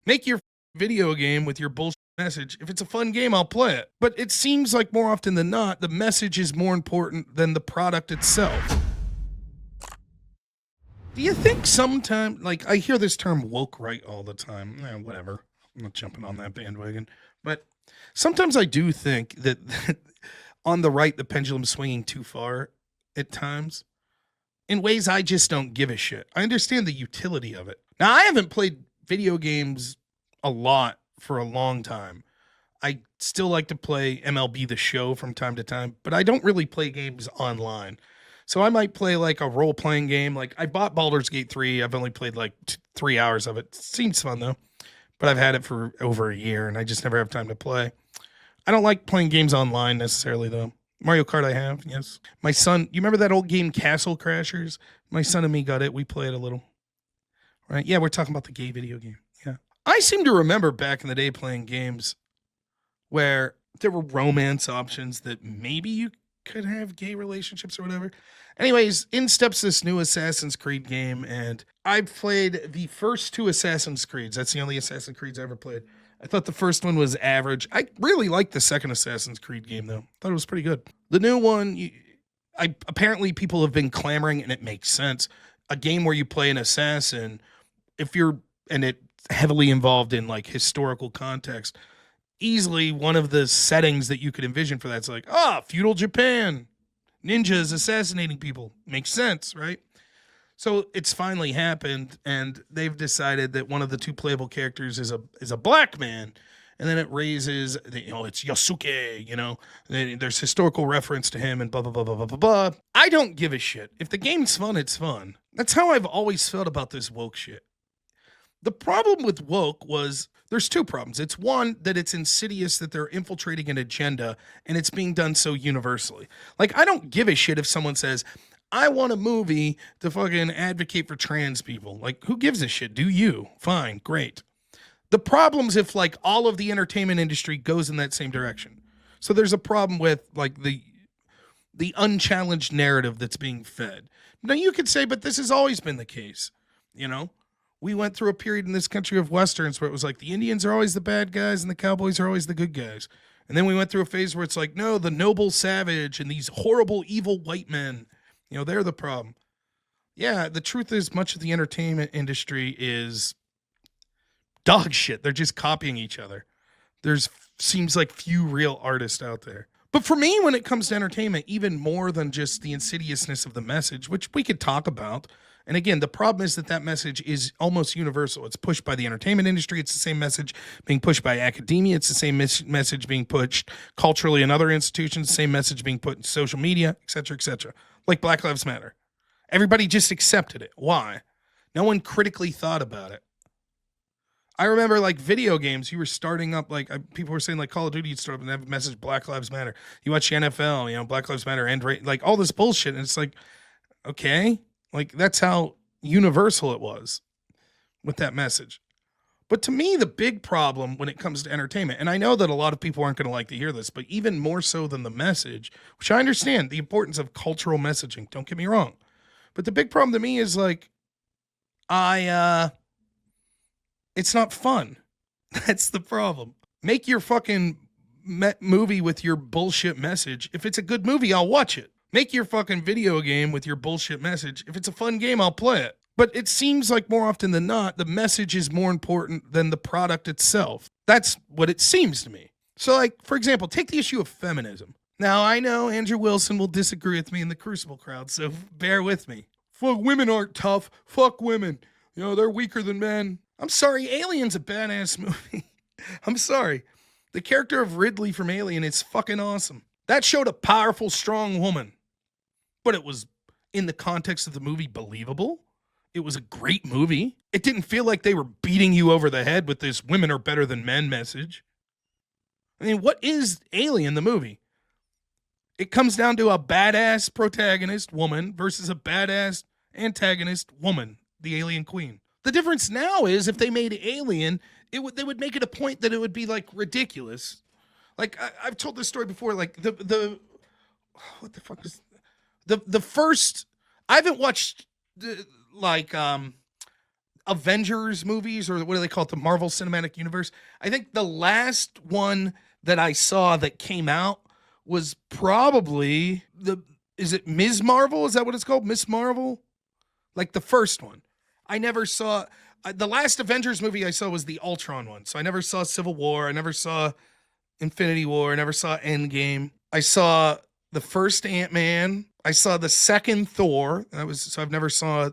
Make your video game with your bullshit message. If it's a fun game, I'll play it. But it seems like more often than not, the message is more important than the product itself. Do you think sometimes, like, I hear this term woke right all the time? Whatever. I'm not jumping on that bandwagon. But sometimes I do think that on the right, the pendulum's swinging too far at times in ways I just don't give a shit. I understand the utility of it. Now, I haven't played video games a lot for a long time. I still like to play MLB The Show from time to time, but I don't really play games online. So I might play like a role playing game. Like I bought Baldur's Gate 3. I've only played like 3 hours of it. Seems fun though, but I've had it for over a year and I just never have time to play. I don't like playing games online necessarily though. Mario Kart I have, yes. My son, you remember that old game Castle Crashers? My son and me got it. We played a little. Right? Yeah, we're talking about the gay video game. Yeah. I seem to remember back in the day playing games where there were romance options that maybe you could have gay relationships or whatever. Anyways, in steps this new Assassin's Creed game, and I've played the first two Assassin's Creeds. That's the only Assassin's Creeds I ever played. I thought the first one was average. I really liked the second Assassin's Creed game, though. Thought it was pretty good. The new one, apparently people have been clamoring, and it makes sense. A game where you play an assassin, if you're, and it heavily involved in like historical context, easily one of the settings that you could envision for that's like, feudal Japan, ninjas assassinating people. Makes sense, right? So it's finally happened, and they've decided that one of the two playable characters is a black man, and then it raises, it's Yasuke, there's historical reference to him and blah blah blah blah blah blah blah. I don't give a shit. If the game's fun, it's fun. That's how I've always felt about this woke shit. The problem with woke was there's two problems. It's one, that it's insidious that they're infiltrating an agenda and it's being done so universally. Like, I don't give a shit if someone says, I want a movie to fucking advocate for trans people. Like, who gives a shit? Do you? Fine, great. The problem's if like all of the entertainment industry goes in that same direction. So there's a problem with like the unchallenged narrative that's being fed. Now you could say, but this has always been the case, you know? We went through a period in this country of Westerns where it was like the Indians are always the bad guys and the cowboys are always the good guys. And then we went through a phase where it's like, no, the noble savage and these horrible, evil white men, they're the problem. Yeah, the truth is much of the entertainment industry is dog shit. They're just copying each other. There's seems like few real artists out there. But for me, when it comes to entertainment, even more than just the insidiousness of the message, which we could talk about. And again, the problem is that message is almost universal. It's pushed by the entertainment industry. It's the same message being pushed by academia. It's the same message being pushed culturally in other institutions. The same message being put in social media, et cetera, et cetera. Like Black Lives Matter. Everybody just accepted it. Why? No one critically thought about it. I remember like video games, you were starting up, like people were saying like Call of Duty, you'd start up and have a message, Black Lives Matter. You watch the NFL, Black Lives Matter, and like all this bullshit. And it's like, okay, like that's how universal it was with that message. But to me, the big problem when it comes to entertainment, and I know that a lot of people aren't going to like to hear this, but even more so than the message, which I understand the importance of cultural messaging, don't get me wrong. But the big problem to me is like, it's not fun. That's the problem. Make your fucking movie with your bullshit message. If it's a good movie, I'll watch it. Make your fucking video game with your bullshit message. If it's a fun game, I'll play it. But it seems like more often than not, the message is more important than the product itself. That's what it seems to me. So, like, for example, take the issue of feminism. Now, I know Andrew Wilson will disagree with me in the Crucible crowd, so bear with me. Fuck, women aren't tough. Fuck women. They're weaker than men. I'm sorry, Alien's a badass movie. I'm sorry. The character of Ridley from Alien is fucking awesome. That showed a powerful, strong woman. But it was, in the context of the movie, believable. It was a great movie. It didn't feel like they were beating you over the head with this women are better than men message. I mean, what is Alien, the movie? It comes down to a badass protagonist woman versus a badass antagonist woman, the alien queen. The difference now is if they made Alien, they would make it a point that it would be like ridiculous. Like I've told this story before. Like the what the fuck is the first? I haven't watched Avengers movies, or what do they call it, the Marvel Cinematic Universe. I think the last one that I saw that came out was probably the is it Ms. Marvel? Is that what it's called? Miss Marvel? Like the first one. I never saw the last Avengers movie I saw was the Ultron one. So I never saw Civil War, I never saw Infinity War, I never saw Endgame. I saw the first Ant-Man. I saw the second Thor. That was so I've never saw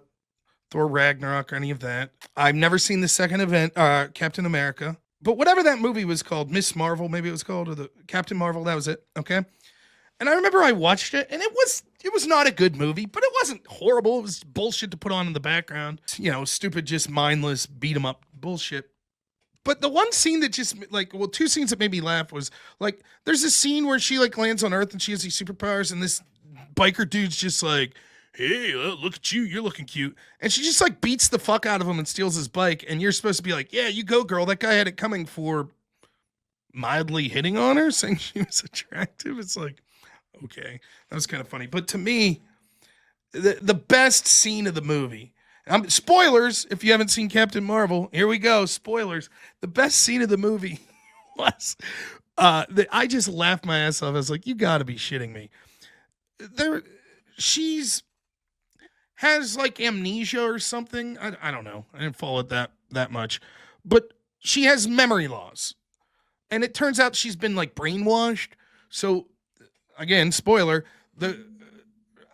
Thor Ragnarok or any of that. I've never seen the second event, Captain America. But whatever that movie was called, Miss Marvel, maybe it was called, or the Captain Marvel, that was it. Okay. And I remember I watched it, and it was not a good movie, but it wasn't horrible. It was bullshit to put on in the background. Stupid, just mindless, beat 'em up bullshit. But the one scene that just two scenes that made me laugh was like, there's this scene where she like lands on Earth and she has these superpowers, and this biker dude's just like, hey, look at you, you're looking cute. And she just like beats the fuck out of him and steals his bike. And you're supposed to be like, yeah, you go, girl. That guy had it coming for mildly hitting on her, saying she was attractive. It's like, okay, that was kind of funny. But to me, the best scene of the movie, spoilers, if you haven't seen Captain Marvel, here we go, spoilers. The best scene of the movie was, I just laughed my ass off. I was like, you gotta be shitting me. She's has like amnesia or something. I don't know. I didn't follow it that much. But she has memory loss. And it turns out she's been like brainwashed. So again, spoiler,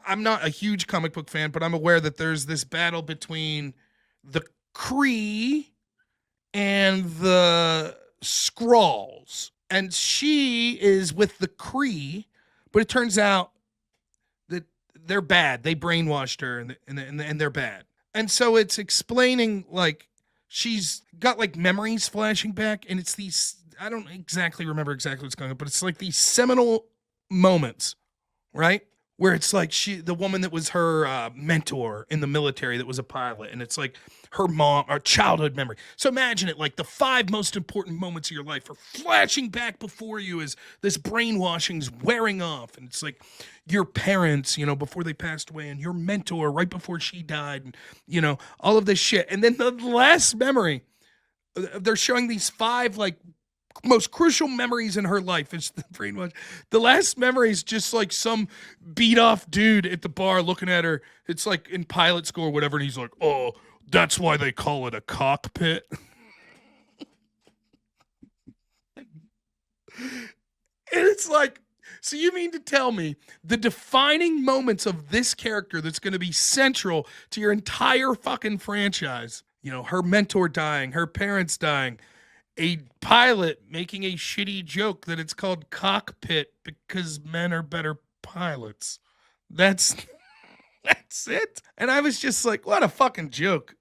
I'm not a huge comic book fan, but I'm aware that there's this battle between the Kree and the Skrulls. And she is with the Kree, but it turns out that they're bad. They brainwashed her, and they're bad. And so it's explaining like she's got like memories flashing back, and it's these, I don't exactly remember exactly what's going on, but it's like these seminal moments, right? Where it's like the woman that was her mentor in the military that was a pilot, and it's like her mom, or childhood memory. So imagine it, like the 5 most important moments of your life are flashing back before you as this brainwashing's wearing off. And it's like your parents, before they passed away, and your mentor right before she died, and, all of this shit. And then the last memory, they're showing these 5 like most crucial memories in her life. It's the brainwash. The last memory is just like some beat off dude at the bar looking at her. It's like in pilot school or whatever, and he's like, "Oh, that's why they call it a cockpit." And it's like, so you mean to tell me the defining moments of this character that's going to be central to your entire fucking franchise, her mentor dying, her parents dying, a pilot making a shitty joke that it's called cockpit because men are better pilots. That's it. And I was just like, what a fucking joke.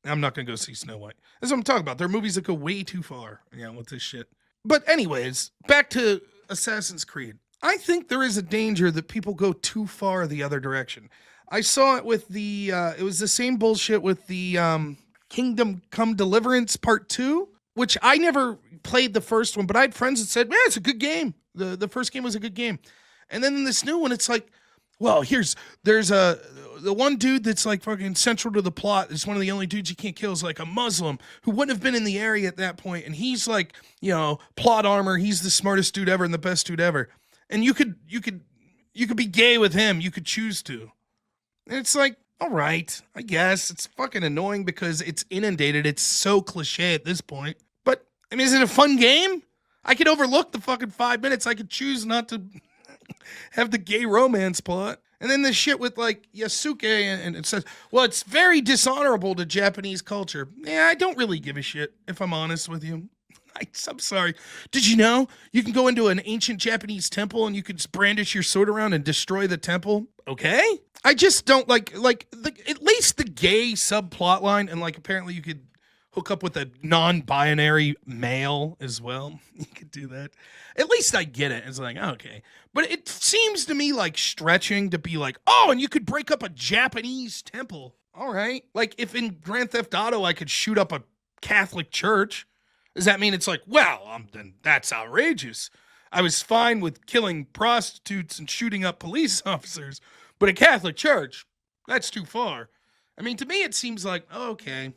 I'm not gonna go see Snow White. That's what I'm talking about. There are movies that go way too far, with this shit. But anyways, back to Assassin's Creed. I think there is a danger that people go too far the other direction. I saw it with the it was the same bullshit with the Kingdom Come Deliverance Part 2. Which I never played the first one, but I had friends that said, man, it's a good game. The first game was a good game. And then in this new one, it's like, well, there's the one dude that's like fucking central to the plot. It's one of the only dudes you can't kill, is like a Muslim who wouldn't have been in the area at that point. And he's like, plot armor. He's the smartest dude ever and the best dude ever. And you could be gay with him. You could choose to. And it's like, all right, I guess. It's fucking annoying because it's inundated. It's so cliche at this point. But, is it a fun game? I could overlook the fucking 5 minutes. I could choose not to have the gay romance plot. And then this shit with, like, Yasuke, and it says, well, it's very dishonorable to Japanese culture. Yeah, I don't really give a shit, if I'm honest with you. I'm sorry. Did you know you can go into an ancient Japanese temple and you could brandish your sword around and destroy the temple? Okay. I just don't like at least the gay subplot line, and like apparently you could hook up with a non-binary male as well. You could do that. At least I get it. It's like, okay. But it seems to me like stretching to be like, oh, and you could break up a Japanese temple. All right. Like if in Grand Theft Auto I could shoot up a Catholic church, does that mean it's like, well, then that's outrageous. I was fine with killing prostitutes and shooting up police officers, but a Catholic church, that's too far. To me, it seems like, okay,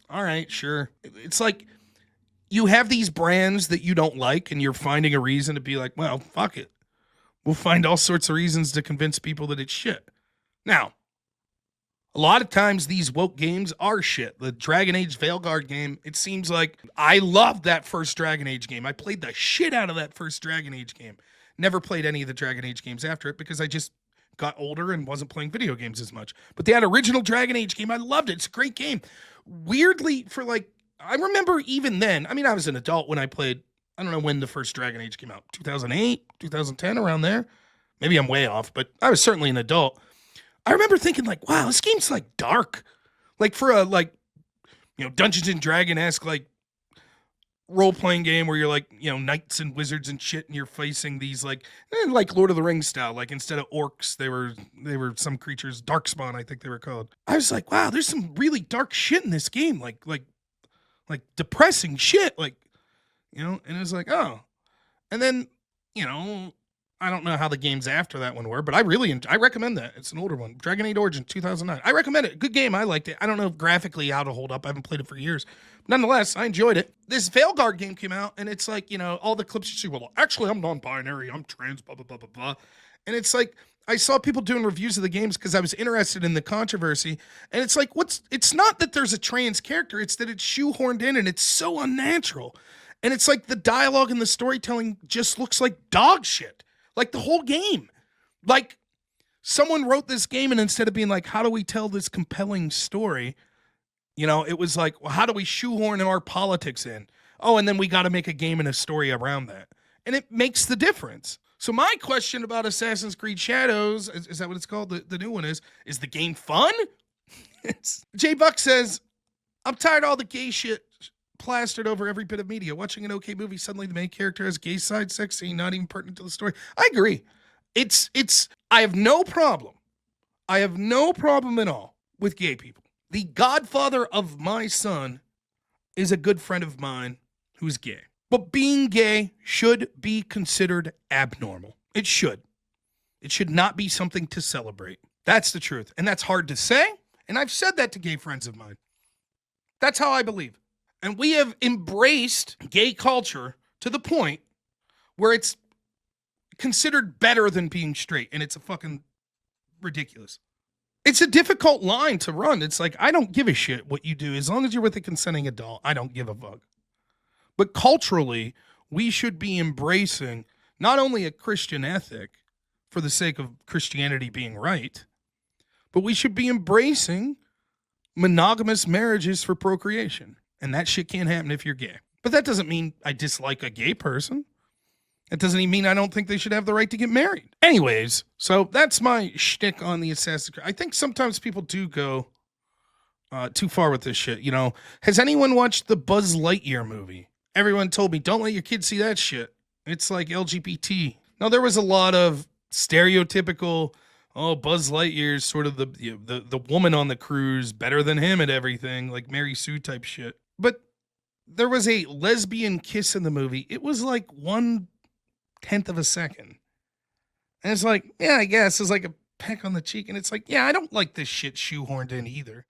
All right, sure. It's like you have these brands that you don't like, and you're finding a reason to be like, well, fuck it. We'll find all sorts of reasons to convince people that it's shit. Now, a lot of times these woke games are shit. The Dragon Age Veilguard game, it seems like I loved that first Dragon Age game. I played the shit out of that first Dragon Age game. Never played any of the Dragon Age games after it because I just got older and wasn't playing video games as much. But that original Dragon Age game, I loved it. It's a great game. Weirdly, for like, I remember even then, I mean, I was an adult when I played, I don't know when the first Dragon Age came out, 2008, 2010, around there. Maybe I'm way off, but I was certainly an adult. I remember thinking like, wow, this game's like dark. Like for a like, Dungeons and Dragon-esque like role-playing game where you're like, knights and wizards and shit, and you're facing these like Lord of the Rings style. Like instead of orcs, they were some creatures, darkspawn, I think they were called. I was like, wow, there's some really dark shit in this game, like depressing shit, and it was like, oh. And then, I don't know how the games after that one were, but I recommend that. It's an older one. Dragon Age Origin 2009. I recommend it. Good game. I liked it. I don't know graphically how to hold up. I haven't played it for years. Nonetheless, I enjoyed it. This Veilguard game came out, and it's like, all the clips you see, well, actually, I'm non-binary. I'm trans, blah, blah, blah, blah, blah. And it's like, I saw people doing reviews of the games because I was interested in the controversy. And it's like, it's not that there's a trans character. It's that it's shoehorned in, and it's so unnatural. And it's like the dialogue and the storytelling just looks like dog shit. Like the whole game. Like someone wrote this game, and instead of being like, how do we tell this compelling story? It was like, well, how do we shoehorn our politics in? Oh, and then we got to make a game and a story around that. And it makes the difference. So my question about Assassin's Creed Shadows, is that what it's called? The new one is the game fun? Jay Buck says, I'm tired of all the gay shit plastered over every bit of media. Watching an okay movie, suddenly the main character has gay side sex scene, not even pertinent to the story. I agree. I have no problem. I have no problem at all with gay people. The godfather of my son is a good friend of mine who's gay. But being gay should be considered abnormal. It should. It should not be something to celebrate. That's the truth. And that's hard to say. And I've said that to gay friends of mine. That's how I believe. And we have embraced gay culture to the point where it's considered better than being straight. And it's a fucking ridiculous. It's a difficult line to run. It's like, I don't give a shit what you do. As long as you're with a consenting adult, I don't give a fuck. But culturally, we should be embracing not only a Christian ethic for the sake of Christianity being right, but we should be embracing monogamous marriages for procreation. And that shit can't happen if you're gay. But that doesn't mean I dislike a gay person. That doesn't even mean I don't think they should have the right to get married. Anyways, so that's my shtick on the Assassin's Creed. I think sometimes people do go too far with this shit. Has anyone watched the Buzz Lightyear movie? Everyone told me, don't let your kids see that shit. It's like LGBT. Now, there was a lot of stereotypical, Buzz Lightyear's sort of the woman on the cruise, better than him at everything, like Mary Sue type shit. But there was a lesbian kiss in the movie. It was like 1/10 of a second. And it's like, yeah, I guess it's like a peck on the cheek. And it's like, yeah, I don't like this shit shoehorned in either.